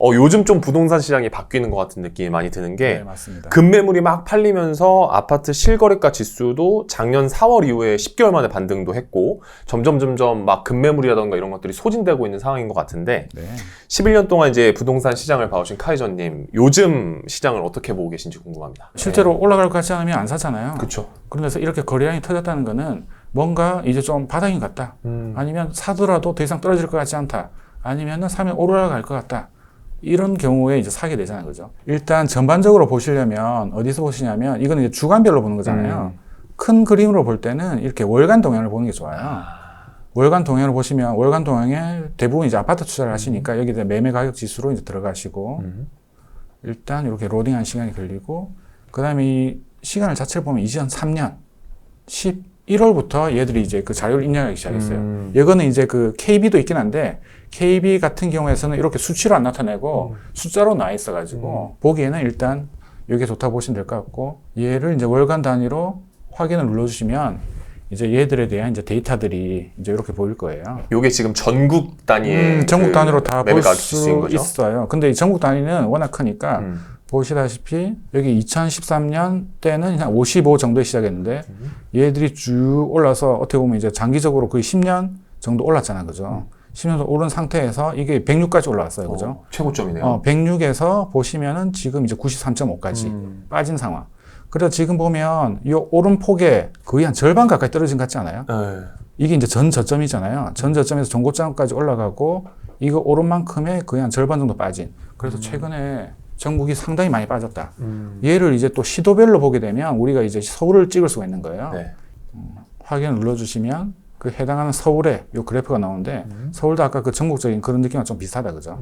요즘 좀 부동산 시장이 바뀌는 것 같은 느낌이 많이 드는 게 네, 맞습니다. 급매물이 막 팔리면서 아파트 실거래가 지수도 작년 4월 이후에 10개월 만에 반등도 했고 점점 막 급매물이라던가 이런 것들이 소진되고 있는 상황인 것 같은데 네. 11년 동안 이제 부동산 시장을 봐오신 카이저님 요즘 시장을 어떻게 보고 계신지 궁금합니다. 실제로 올라갈 것 같지 않으면 안 사잖아요. 그렇죠. 그래서 이렇게 거래량이 터졌다는 거는 뭔가 이제 좀 바닥인 것 같다. 아니면 사더라도 더 이상 떨어질 것 같지 않다. 아니면은 사면 올라갈 것 같다. 이런 경우에 이제 사게 되잖아요. 그죠? 일단 전반적으로 보시려면 어디서 보시냐면 이거는 이제 주간별로 보는 거잖아요. 큰 그림으로 볼 때는 이렇게 월간 동향을 보는 게 좋아요. 월간 동향을 보시면 월간 동향에 대부분 이제 아파트 투자를 하시니까 여기다 매매 가격 지수로 이제 들어가시고 일단 이렇게 로딩한 시간이 걸리고 그 다음에 이 시간을 자체를 보면 2003년 11월부터 얘들이 이제 그 자료를 입력하기 시작했어요. 이거는 이제 그 KB도 있긴 한데 KB 같은 경우에서는 이렇게 수치로 안 나타내고 숫자로 나와 있어가지고 보기에는 일단 이게 좋다고 보시면 될 것 같고 얘를 이제 월간 단위로 확인을 눌러주시면 이제 얘들에 대한 이제 데이터들이 이제 이렇게 보일 거예요. 요게 지금 전국 단위의 전국 단위로 다 볼 수 거죠? 있어요. 근데 이 전국 단위는 워낙 크니까 보시다시피 여기 2013년 때는 한 55 정도에 시작했는데 얘들이 쭉 올라서 어떻게 보면 이제 장기적으로 거의 10년 정도 올랐잖아요. 그죠? 10년 정도 오른 상태에서 이게 106까지 올라왔어요. 그죠? 최고점이네요. 106에서 보시면은 지금 이제 93.5까지 빠진 상황. 그래서 지금 보면 이 오름폭에 거의 한 절반 가까이 떨어진 것 같지 않아요? 네. 이게 이제 전 저점이잖아요. 전 저점에서 전고점까지 올라가고 이거 오른 만큼의 거의 한 절반 정도 빠진. 그래서 최근에 전국이 상당히 많이 빠졌다. 얘를 이제 또 시도별로 보게 되면 우리가 이제 서울을 찍을 수가 있는 거예요. 네. 확인을 눌러주시면 그 해당하는 서울의 요 그래프가 나오는데 서울도 아까 그 전국적인 그런 느낌과 좀 비슷하다. 그죠?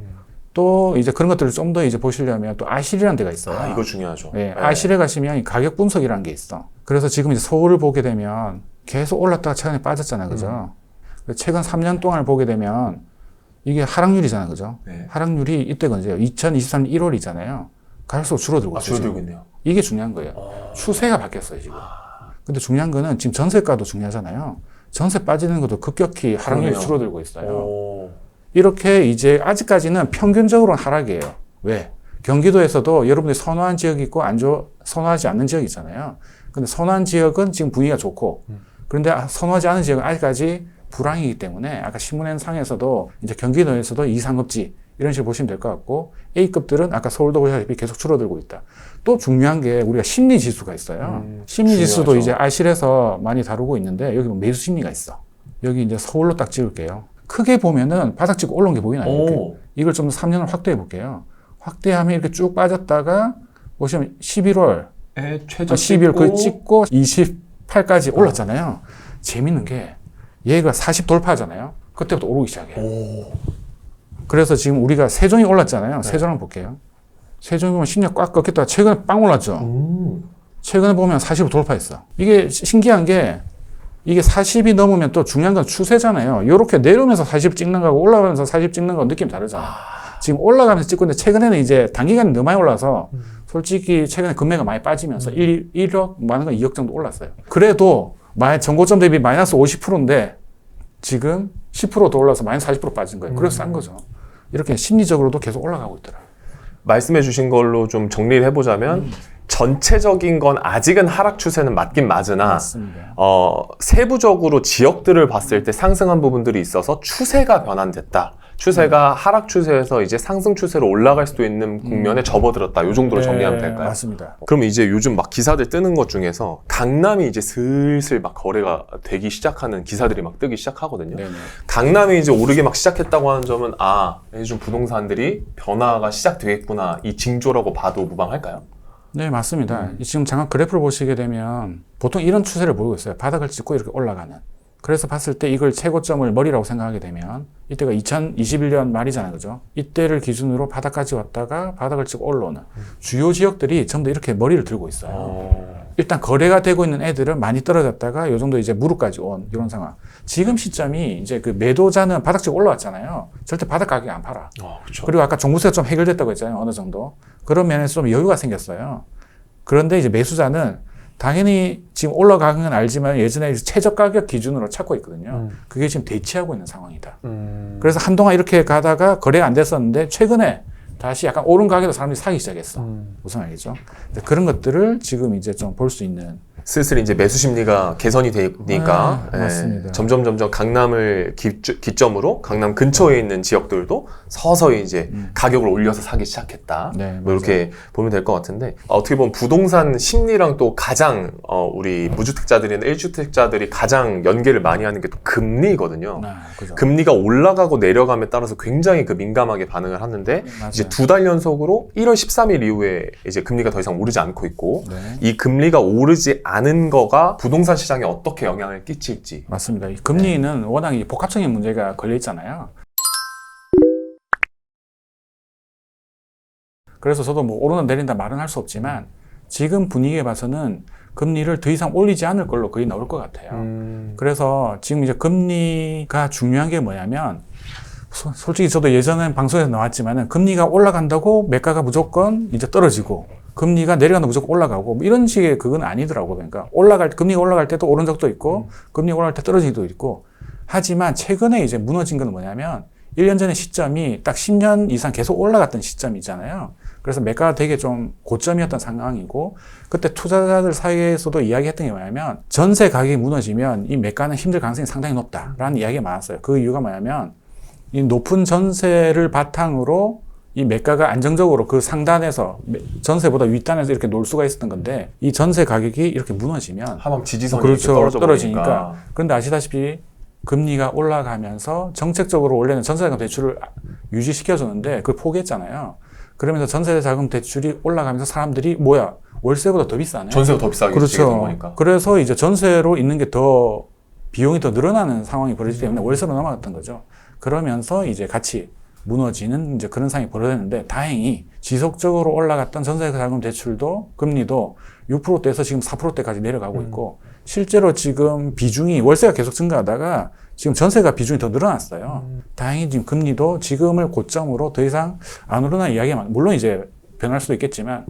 또 이제 그런 것들을 좀 더 이제 보시려면 또 아실이라는 데가 있어요. 이거 중요하죠. 네, 아실에 가시면 이 가격 분석이라는 게 있어. 그래서 지금 이제 서울을 보게 되면 계속 올랐다가 최근에 빠졌잖아요. 그죠? 최근 3년 동안을 보게 되면 이게 하락률이잖아요. 그죠? 네. 하락률이 이때가 언제예요? 2023년 1월이잖아요. 갈수록 줄어들고 있어요. 줄어들고 있네요. 이게 중요한 거예요. 추세가 바뀌었어요, 지금. 근데 중요한 거는 지금 전세가도 중요하잖아요. 전세 빠지는 것도 급격히 하락률이 그러네요. 줄어들고 있어요. 이렇게 이제 아직까지는 평균적으로는 하락이에요. 왜? 경기도에서도 여러분들이 선호한 지역이 있고 선호하지 않는 지역이 있잖아요. 근데 선호한 지역은 지금 분위기가 좋고 그런데 선호하지 않은 지역은 아직까지 불황이기 때문에 아까 신문의 상에서도 이제 경기도에서도 이상급지 이런 식으로 보시면 될 것 같고 A급들은 아까 서울도 보시다시피 계속 줄어들고 있다. 또 중요한 게 우리가 심리지수가 있어요. 심리지수도 중요하죠. 이제 아실에서 많이 다루고 있는데 여기 보면 매수 심리가 있어. 여기 이제 서울로 딱 찍을게요. 크게 보면은 바닥 찍고 올라온 게 보이나요? 이렇게? 이걸 좀 3년을 확대해 볼게요. 확대하면 이렇게 쭉 빠졌다가 보시면 11월, 12월 거의 찍고 28까지 올랐잖아요. 재밌는 게 얘가 40 돌파하잖아요. 그때부터 오르기 시작해요. 그래서 지금 우리가 세종이 올랐잖아요. 세종 한번 볼게요. 세종이 보면 10년 꽉 꺾였다가 최근에 빵 올랐죠. 최근에 보면 40을 돌파했어. 이게 신기한 게 이게 40이 넘으면 또 중요한 건 추세잖아요. 이렇게 내려오면서 40 찍는 거하고 올라가면서 40 찍는 거 느낌이 다르잖아. 지금 올라가면서 찍고 있는데 최근에는 이제 단기간에 너무 많이 올라서 솔직히 최근에 금매가 많이 빠지면서 1억, 많은 건 2억 정도 올랐어요. 그래도 전고점 대비 마이너스 50%인데 지금 10% 더 올라서 마이너스 40% 빠진 거예요. 그래서 싼 거죠. 이렇게 심리적으로도 계속 올라가고 있더라고요. 말씀해 주신 걸로 좀 정리를 해보자면 전체적인 건 아직은 하락 추세는 맞긴 맞으나 맞습니다. 세부적으로 지역들을 봤을 때 상승한 부분들이 있어서 추세가 변환됐다. 추세가 하락 추세에서 이제 상승 추세로 올라갈 수도 있는 국면에 접어들었다. 이 정도로 정리하면 될까요? 맞습니다. 그럼 이제 요즘 막 기사들 뜨는 것 중에서 강남이 이제 슬슬 막 거래가 되기 시작하는 기사들이 막 뜨기 시작하거든요. 네네. 강남이 이제 오르기 막 시작했다고 하는 점은 요즘 부동산들이 변화가 시작되겠구나. 이 징조라고 봐도 무방할까요? 네, 맞습니다. 지금 잠깐 그래프를 보시게 되면 보통 이런 추세를 보이고 있어요. 바닥을 찍고 이렇게 올라가는. 그래서 봤을 때 이걸 최고점을 머리라고 생각하게 되면 이때가 2021년 말이잖아요. 그죠? 이때를 기준으로 바닥까지 왔다가 바닥을 찍고 올라오는 주요 지역들이 전부 다 이렇게 머리를 들고 있어요. 일단 거래가 되고 있는 애들은 많이 떨어졌다가 요 정도 이제 무릎까지 온 이런 상황. 지금 시점이 이제 그 매도자는 바닥 찍고 올라왔잖아요. 절대 바닥 가격에 안 팔아. 그렇죠. 그리고 아까 종부세가 좀 해결됐다고 했잖아요. 어느 정도. 그런 면에서 좀 여유가 생겼어요. 그런데 이제 매수자는 당연히 지금 올라가는 건 알지만 예전에 최저 가격 기준으로 찾고 있거든요. 그게 지금 대치하고 있는 상황이다. 그래서 한동안 이렇게 가다가 거래가 안 됐었는데 최근에 다시 약간 오른 가격도 사람들이 사기 시작했어. 무슨 말이죠? 그런 것들을 지금 이제 좀 볼 수 있는. 슬슬 이제 매수 심리가 개선이 되니까 맞습니다. 점점 강남을 기점으로 강남 근처에 있는 지역들도 서서히 이제 가격을 올려서 사기 시작했다. 네, 뭐 이렇게 보면 될 것 같은데 어떻게 보면 부동산 심리랑 또 가장 우리 무주택자들이나 1주택자들이 가장 연계를 많이 하는 게 또 금리거든요. 그죠. 금리가 올라가고 내려감에 따라서 굉장히 민감하게 반응을 하는데 맞아요. 이제 2달 연속으로 1월 13일 이후에 이제 금리가 더 이상 오르지 않고 있고 네. 이 금리가 오르지 않은 거가 부동산 시장에 어떻게 영향을 끼칠지. 맞습니다. 이 금리는 워낙 이 복합적인 문제가 걸려 있잖아요. 그래서 저도 뭐 오르다 내린다 말은 할 수 없지만 지금 분위기에 봐서는 금리를 더 이상 올리지 않을 걸로 거의 나올 것 같아요. 그래서 지금 이제 금리가 중요한 게 뭐냐면 솔직히 저도 예전에 방송에서 나왔지만은 금리가 올라간다고 매가가 무조건 이제 떨어지고 금리가 내려간다고 무조건 올라가고 뭐 이런 식의 그건 아니더라고요. 그러니까 금리가 올라갈 때도 오른 적도 있고 금리가 올라갈 때 떨어진 적도 있고 하지만 최근에 이제 무너진 건 뭐냐면 1년 전의 시점이 딱 10년 이상 계속 올라갔던 시점이잖아요. 그래서 매가가 되게 좀 고점이었던 상황이고 그때 투자자들 사이에서도 이야기했던 게 뭐냐면 전세 가격이 무너지면 이 매가는 힘들 가능성이 상당히 높다라는 이야기가 많았어요. 그 이유가 뭐냐면 이 높은 전세를 바탕으로 이 매가가 안정적으로 그 상단에서 전세보다 윗단에서 이렇게 놀 수가 있었던 건데 이 전세 가격이 이렇게 무너지면 하방 지지선이 그렇죠. 떨어지니까. 버리니까. 그런데 아시다시피 금리가 올라가면서 정책적으로 원래는 전세자금 대출을 유지시켜줬는데 그걸 포기했잖아요. 그러면서 전세자금 대출이 올라가면서 사람들이 뭐야 월세보다 더 비싸네. 전세가 더 비싸게 그렇죠. 되는 거니까. 그래서 이제 전세로 있는 게 더 비용이 더 늘어나는 상황이 벌어지기 때문에 월세로 넘어갔던 거죠. 그러면서 이제 같이 무너지는 이제 그런 상황이 벌어졌는데 다행히 지속적으로 올라갔던 전세자금 대출도 금리도 6%대에서 지금 4%대까지 내려가고 있고 실제로 지금 비중이 월세가 계속 증가하다가 지금 전세가 비중이 더 늘어났어요. 다행히 지금 금리도 지금을 고점으로 더 이상 안 오르는 이야기가 물론 이제 변할 수도 있겠지만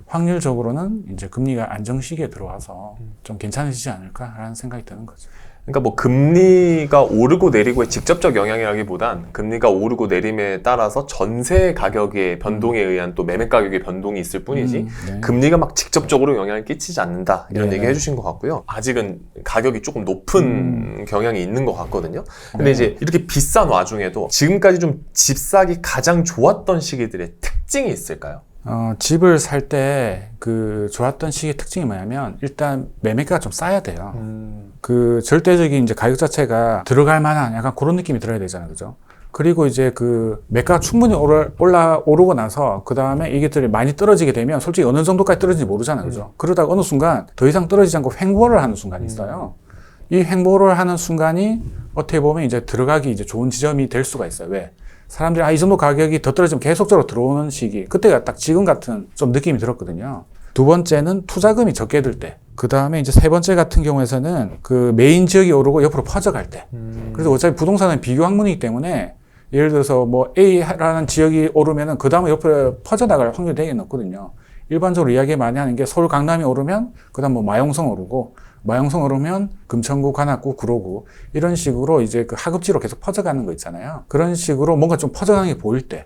확률적으로는 이제 금리가 안정 시기에 들어와서 좀 괜찮아지지 않을까라는 생각이 드는 거죠. 그러니까 뭐 금리가 오르고 내리고의 직접적 영향이라기보단 금리가 오르고 내림에 따라서 전세 가격의 변동에 의한 또 매매 가격의 변동이 있을 뿐이지 네. 금리가 막 직접적으로 영향을 끼치지 않는다 이런 네, 얘기 네. 해주신 것 같고요. 아직은 가격이 조금 높은 경향이 있는 것 같거든요. 근데 네. 이제 이렇게 비싼 와중에도 지금까지 좀 집 사기 가장 좋았던 시기들의 특징이 있을까요? 집을 살 때 그 좋았던 시기의 특징이 뭐냐면 일단 매매가가 좀 싸야 돼요. 그 절대적인 이제 가격 자체가 들어갈 만한 약간 그런 느낌이 들어야 되잖아요. 그죠? 그리고 이제 그 매가가 충분히 오르고 나서 그 다음에 이게들이 많이 떨어지게 되면 솔직히 어느 정도까지 떨어지는지 모르잖아요. 그죠? 그러다가 어느 순간 더 이상 떨어지지 않고 횡보를 하는 순간이 있어요. 이 횡보를 하는 순간이 어떻게 보면 이제 들어가기 이제 좋은 지점이 될 수가 있어요. 왜? 사람들이 이 정도 가격이 더 떨어지면 계속적으로 들어오는 시기. 그때가 딱 지금 같은 좀 느낌이 들었거든요. 두 번째는 투자금이 적게 들 때. 그 다음에 이제 세 번째 같은 경우에서는 그 메인 지역이 오르고 옆으로 퍼져갈 때. 그래서 어차피 부동산은 비교 학문이기 때문에 예를 들어서 뭐 A라는 지역이 오르면은 그 다음에 옆으로 퍼져나갈 확률이 되게 높거든요. 일반적으로 이야기 많이 하는 게 서울 강남이 오르면 그 다음 뭐 마용성 오르고 마용성 오르면 금천구, 관악구, 구로구 이런 식으로 이제 그 하급지로 계속 퍼져가는 거 있잖아요. 그런 식으로 뭔가 좀 퍼져가는 게 보일 때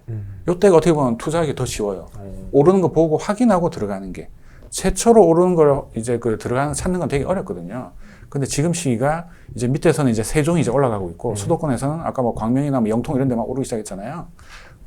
이때가 어떻게 보면 투자하기 더 쉬워요. 오르는 거 보고 확인하고 들어가는 게 최초로 오르는 걸 이제 그 찾는 건 되게 어렵거든요. 근데 지금 시기가 이제 밑에서는 이제 세종이 이제 올라가고 있고 수도권에서는 아까 뭐 광명이나 뭐 영통 이런 데만 오르기 시작했잖아요.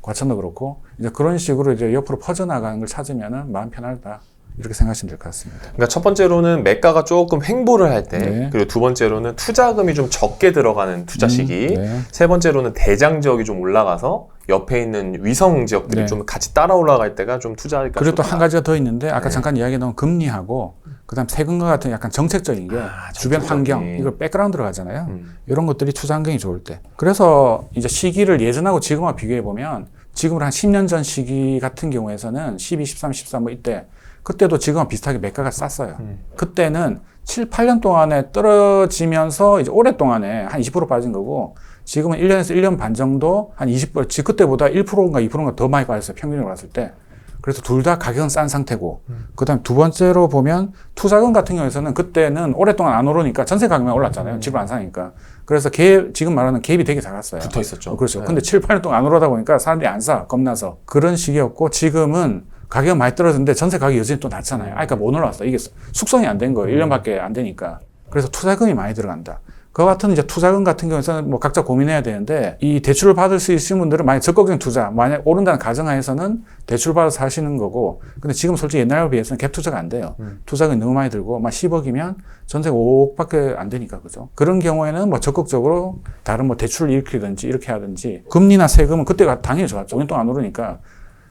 과천도 그렇고 이제 그런 식으로 이제 옆으로 퍼져나가는 걸 찾으면은 마음 편하다. 이렇게 생각하시면 될 것 같습니다. 그러니까 첫 번째로는 매가가 조금 횡보를 할 때, 네. 그리고 두 번째로는 투자금이 좀 적게 들어가는 투자 시기, 네. 세 번째로는 대장 지역이 좀 올라가서 옆에 있는 위성 지역들이 네. 좀 같이 따라 올라갈 때가 좀 투자하기가 그리고 또 좋다. 한 가지가 더 있는데 아까 네. 잠깐 이야기 나온 금리하고 그다음 세금과 같은 약간 정책적인 게 주변 환경 이걸 백그라운드로 가잖아요. 이런 것들이 투자 환경이 좋을 때. 그래서 이제 시기를 예전하고 지금과 비교해 보면 지금으로 한 10년 전 시기 같은 경우에서는 12, 13, 14 뭐 이때 그때도 지금과 비슷하게 매가가 쌌어요. 그때는 7, 8년 동안에 떨어지면서 이제 오랫동안에 한 20% 빠진 거고 지금은 1년에서 1년 반 정도 한 20%, 그때보다 1%인가 2%인가 더 많이 빠졌어요. 평균으로 봤을 때. 그래서 둘 다 가격은 싼 상태고, 그 다음에 두 번째로 보면 투자금 같은 경우에서는 그때는 오랫동안 안 오르니까 전세 가격만 올랐잖아요. 집을 안 사니까. 그래서 지금 말하는 갭이 되게 작았어요. 붙어 있었죠. 그렇죠. 근데 7, 8년 동안 안 오르다 보니까 사람들이 안 사, 겁나서. 그런 식이었고, 지금은 가격은 많이 떨어졌는데 전세 가격이 여전히 또 낮잖아요. 그러니까 못 올라왔어. 이게 숙성이 안 된 거예요. 1년밖에 안 되니까. 그래서 투자금이 많이 들어간다. 그와 같은 이제 투자금 같은 경우에는 뭐 각자 고민해야 되는데, 이 대출을 받을 수 있으신 분들은 만약 적극적인 투자, 만약 오른다는 가정하에서는 대출 받아서 하시는 거고, 근데 지금 솔직히 옛날에 비해서는 갭 투자가 안 돼요. 투자금이 너무 많이 들고, 막 10억이면 전세가 5억밖에 안 되니까, 그죠? 그런 경우에는 뭐 적극적으로 다른 뭐 대출을 일으키든지 이렇게 하든지, 금리나 세금은 그때가 당연히 좋았죠. 5년 동안 안 오르니까.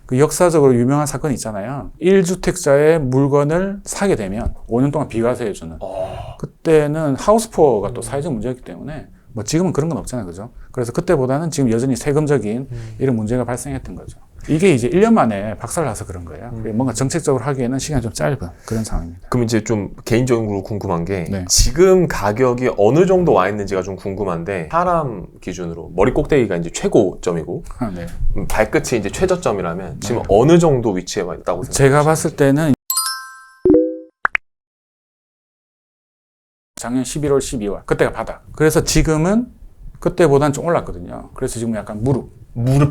그 역사적으로 유명한 사건이 있잖아요. 1주택자의 물건을 사게 되면 5년 동안 비과세해주는. 그때는 하우스푸어가 또 사회적 문제였기 때문에 뭐 지금은 그런 건 없잖아요. 그죠? 그래서 그때보다는 지금 여전히 세금적인 이런 문제가 발생했던 거죠. 이게 이제 1년 만에 박살나서 그런 거예요. 뭔가 정책적으로 하기에는 시간이 좀 짧은 그런 상황입니다. 그럼 이제 좀 개인적으로 궁금한 게 네. 지금 가격이 어느 정도 와 있는지가 좀 궁금한데 사람 기준으로 머리 꼭대기가 이제 최고점이고 네. 발끝이 이제 최저점이라면 지금 어느 정도 위치에 와 있다고 생각하세요? 제가 봤을 때는 작년 11월, 12월 그때가 바닥. 그래서 지금은 그때보다는 좀 올랐거든요. 그래서 지금 약간 무릎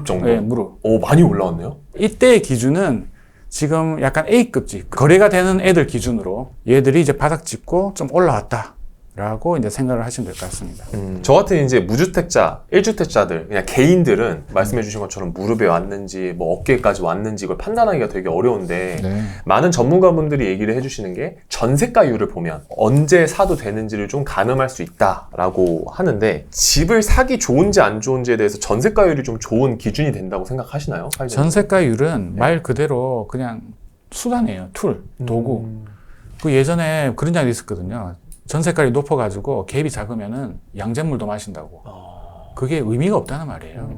정도? 네, 무릎. 오, 많이 올라왔네요? 이때의 기준은 지금 약간 A급지, 거래가 되는 애들 기준으로 얘들이 이제 바닥 찍고 좀 올라왔다라고 이제 생각을 하시면 될 것 같습니다. 저 같은 이제 무주택자, 1주택자들, 그냥 개인들은 말씀해 주신 것처럼 무릎에 왔는지, 뭐 어깨까지 왔는지 이걸 판단하기가 되게 어려운데 네. 많은 전문가분들이 얘기를 해주시는 게 전세가율을 보면 언제 사도 되는지를 좀 가늠할 수 있다라고 하는데 집을 사기 좋은지 안 좋은지에 대해서 전세가율이 좀 좋은 기준이 된다고 생각하시나요? 전세가율은 말 그대로 그냥 수단이에요. 툴, 도구. 그 예전에 그런 이야기 있었거든요. 전세가율이 높아가지고 갭이 작으면은 양잿물도 마신다고. 그게 의미가 없다는 말이에요.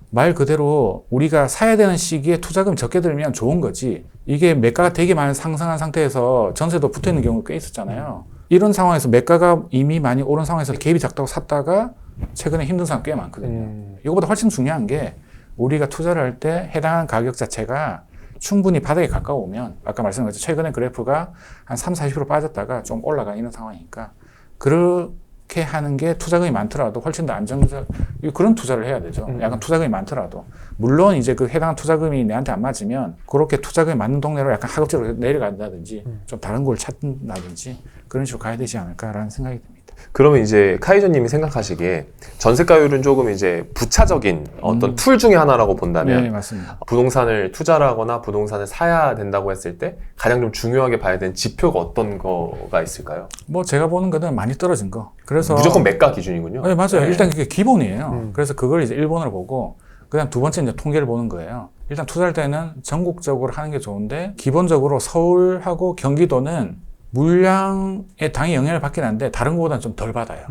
말 그대로 우리가 사야 되는 시기에 투자금이 적게 들면 좋은 거지. 이게 매가가 되게 많이 상승한 상태에서 전세도 붙어 있는 경우가 꽤 있었잖아요. 이런 상황에서 매가가 이미 많이 오른 상황에서 갭이 작다고 샀다가 최근에 힘든 사람 꽤 많거든요. 이거보다 훨씬 중요한 게 우리가 투자를 할 때 해당하는 가격 자체가 충분히 바닥에 가까우면 아까 말씀드렸죠. 최근에 그래프가 한 30, 40% 빠졌다가 좀 올라가 있는 상황이니까 그렇게 하는 게 투자금이 많더라도 훨씬 더 안정적 그런 투자를 해야 되죠. 약간 투자금이 많더라도 물론 이제 그 해당 투자금이 내한테 안 맞으면 그렇게 투자금이 맞는 동네로 약간 하급적으로 내려간다든지 좀 다른 걸 찾는다든지 그런 식으로 가야 되지 않을까라는 생각이 듭니다. 그러면 이제 카이저님이 생각하시기에 전세가율은 조금 이제 부차적인 어떤 툴 중에 하나라고 본다면 네, 맞습니다. 부동산을 투자를 하거나 부동산을 사야 된다고 했을 때 가장 좀 중요하게 봐야 되는 지표가 어떤 거가 있을까요? 뭐 제가 보는 거는 많이 떨어진 거. 그래서 무조건 매가 기준이군요. 네, 맞아요. 네. 일단 그게 기본이에요. 그래서 그걸 이제 1번으로 보고 그다음 두 번째 이제 통계를 보는 거예요. 일단 투자할 때는 전국적으로 하는 게 좋은데 기본적으로 서울하고 경기도는 물량에 당연히 영향을 받긴 하는데 다른 것보다는 좀 덜 받아요.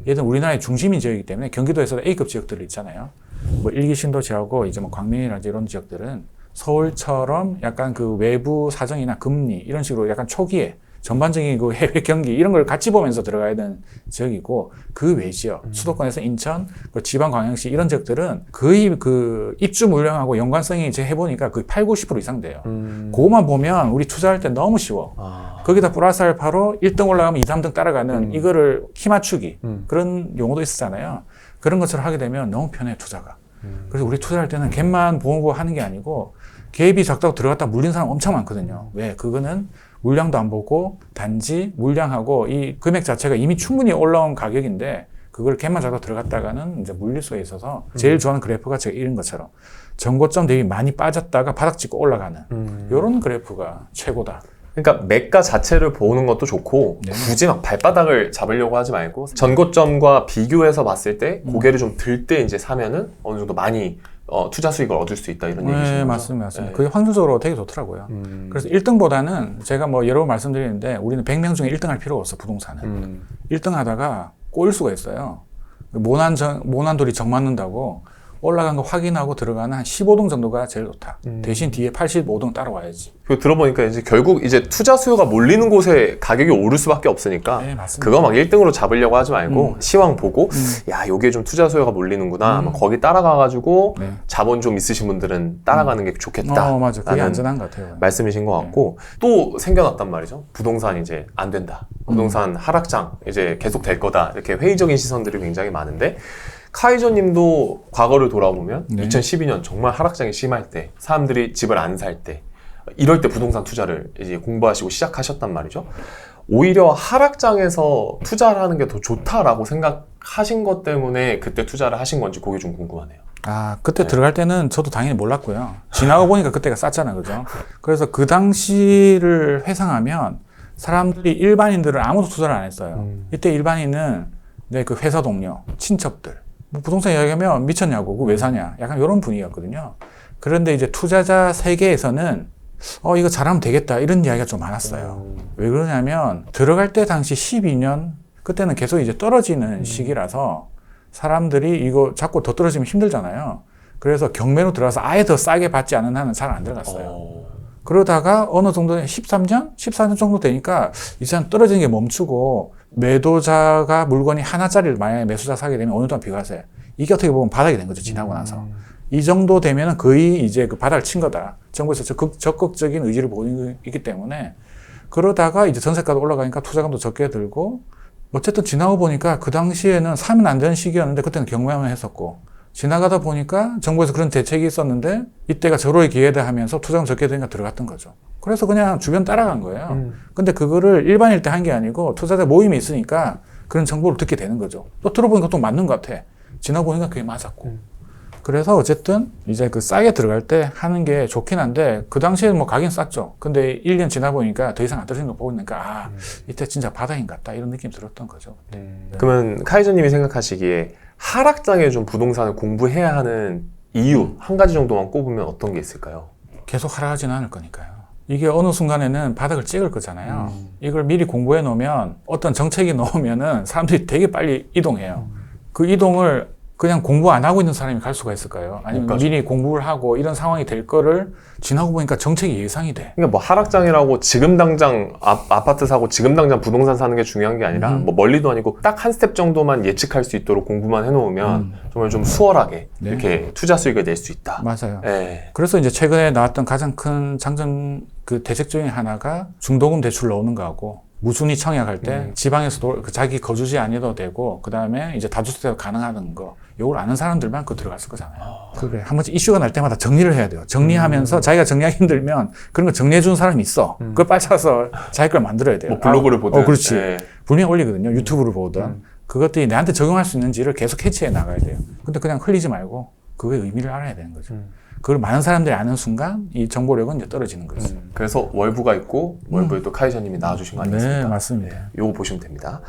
얘는 우리나라의 중심인 지역이기 때문에 경기도에서도 A급 지역들이 있잖아요. 뭐 일기 신도시하고 이제 뭐 광명이라든지 이런 지역들은 서울처럼 약간 그 외부 사정이나 금리 이런 식으로 약간 초기에 전반적인 그 해외 경기 이런 걸 같이 보면서 들어가야 되는 지역이고 그 외 지역 수도권에서 인천, 지방 광역시 이런 지역들은 거의 그 입주 물량하고 연관성이 제가 해보니까 거의 8, 90% 이상 돼요. 그거만 보면 우리 투자할 때 너무 쉬워. 거기다 플러스 알파로 1등 올라가면 2, 3등 따라가는 이거를 키 맞추기 그런 용어도 있었잖아요. 그런 것처럼 하게 되면 너무 편해요, 투자가. 그래서 우리 투자할 때는 갭만 보고 하는 게 아니고 갭이 작다고 들어갔다 물린 사람 엄청 많거든요. 왜? 그거는 물량도 안 보고 단지 물량하고 이 금액 자체가 이미 충분히 올라온 가격인데 그걸 갭만 잡고 들어갔다가는 이제 물릴 수가 있어서 제일 좋아하는 그래프가 제가 이런 것처럼 전고점 대비 많이 빠졌다가 바닥 찍고 올라가는 이런 그래프가 최고다. 그러니까 매가 자체를 보는 것도 좋고 네. 굳이 막 발바닥을 잡으려고 하지 말고 전고점과 비교해서 봤을 때 고개를 좀 들 때 이제 사면은 어느 정도 많이 투자 수익을 얻을 수 있다 이런 얘기시죠? 네, 맞습니다. 그게 확률적으로 되게 좋더라고요. 그래서 1등보다는 제가 뭐 여러 번 말씀드리는데 우리는 100명 중에 1등 할 필요가 없어, 부동산은. 1등 하다가 꼬일 수가 있어요. 모난돌이 정 맞는다고 올라간 거 확인하고 들어가는 한 15동 정도가 제일 좋다. 대신 뒤에 85동 따라와야지. 그 들어보니까 이제 결국 이제 투자 수요가 몰리는 곳에 가격이 오를 수밖에 없으니까 네, 맞습니다. 그거 막 1등으로 잡으려고 하지 말고 시황 보고 야, 요게 좀 투자 수요가 몰리는구나. 아마 거기 따라가가지고 네. 자본 좀 있으신 분들은 따라가는 게 좋겠다. 맞아. 그게 라는 안전한 것 같아요. 말씀이신 것 같고 또 생겨났단 말이죠. 부동산 이제 안 된다. 부동산 하락장 이제 계속 될 거다. 이렇게 회의적인 시선들이 굉장히 많은데 카이저 님도 과거를 돌아보면 네. 2012년 정말 하락장이 심할 때 사람들이 집을 안 살 때 이럴 때 부동산 투자를 이제 공부하시고 시작하셨단 말이죠. 오히려 하락장에서 투자를 하는 게 더 좋다라고 생각하신 것 때문에 그때 투자를 하신 건지 그게 좀 궁금하네요. 그때 들어갈 때는 저도 당연히 몰랐고요. 지나고 보니까 그때가 쌌잖아요. 그죠? 그래서 그 당시를 회상하면 사람들이 일반인들은 아무도 투자를 안 했어요. 이때 일반인은 그 회사 동료, 친척들, 뭐 부동산 이야기하면 미쳤냐고, 그거 왜 사냐? 약간 이런 분위기였거든요. 그런데 이제 투자자 세계에서는 이거 잘하면 되겠다 이런 이야기가 좀 많았어요. 왜 그러냐면 들어갈 때 당시 12년 그때는 계속 이제 떨어지는 시기라서 사람들이 이거 자꾸 더 떨어지면 힘들잖아요. 그래서 경매로 들어가서 아예 더 싸게 받지 않은 한은 잘 안 들어갔어요. 그러다가 어느 정도 13년? 14년 정도 되니까 이제 떨어지는 게 멈추고 매도자가 물건이 하나짜리를 만약에 매수자 사게 되면 어느 동안 비과세. 이게 어떻게 보면 바닥이 된 거죠. 지나고 나서. 이 정도 되면은 거의 이제 그 바닥을 친 거다. 정부에서 적극적인 의지를 보이고 있기 때문에 그러다가 이제 전세가도 올라가니까 투자금도 적게 들고 어쨌든 지나고 보니까 그 당시에는 사면 안 되는 시기였는데 그때는 경매만 했었고 지나가다 보니까 정부에서 그런 대책이 있었는데 이때가 절호의 기회다 하면서 투자금 적게 되니까 들어갔던 거죠. 그래서 그냥 주변 따라간 거예요. 근데 그거를 일반일 때 한 게 아니고 투자자 모임이 있으니까 그런 정보를 듣게 되는 거죠. 또 들어보니까 또 맞는 것 같아. 지나고 보니까 그게 맞았고. 그래서 어쨌든 이제 그 싸게 들어갈 때 하는 게 좋긴 한데 그 당시에는 뭐 가긴 쌌죠. 근데 1년 지나 보니까 더 이상 안 떨어지는 거 보니까 이때 진짜 바닥인 것 같다 이런 느낌이 들었던 거죠. 그러면 카이저님이 생각하시기에 하락장에 좀 부동산을 공부해야 하는 이유 한 가지 정도만 꼽으면 어떤 게 있을까요? 계속 하락하지는 않을 거니까요. 이게 어느 순간에는 바닥을 찍을 거잖아요. 이걸 미리 공부해 놓으면 어떤 정책이 나오면은 사람들이 되게 빨리 이동해요. 그 이동을 그냥 공부 안 하고 있는 사람이 갈 수가 있을까요? 아니면 미리 공부를 하고 이런 상황이 될 거를 지나고 보니까 정책이 예상이 돼. 그러니까 뭐 하락장이라고 지금 당장 아파트 사고 지금 당장 부동산 사는 게 중요한 게 아니라 뭐 멀리도 아니고 딱 한 스텝 정도만 예측할 수 있도록 공부만 해놓으면 정말 좀 수월하게 네. 이렇게 투자 수익을 낼 수 있다. 맞아요. 네. 그래서 이제 최근에 나왔던 가장 큰 장점 그 대책 중에 하나가 중도금 대출 나오는 거하고 무순위 청약할 때 지방에서도 자기 거주지 아니어도 되고 그 다음에 이제 다주택도 가능하는 거 요걸 아는 사람들만 그 들어갔을 거잖아요. 그래 한 번씩 이슈가 날 때마다 정리를 해야 돼요. 정리하면서 자기가 정리하기 힘들면 그런 거 정리해 주는 사람이 있어. 그걸 빨리 찾아서 자기 걸 만들어야 돼요. 뭐 블로그를 보든. 그렇지. 네. 분명히 올리거든요. 유튜브를 보든. 그것들이 내한테 적용할 수 있는지를 계속 캐치해 나가야 돼요. 근데 그냥 흘리지 말고 그거의 의미를 알아야 되는 거죠. 그걸 많은 사람들이 아는 순간 이 정보력은 이제 떨어지는 거죠. 그래서 월부가 있고 월부에 또 카이저님이 나와주신 거 아니겠습니까? 네, 맞습니다. 요거 보시면 됩니다.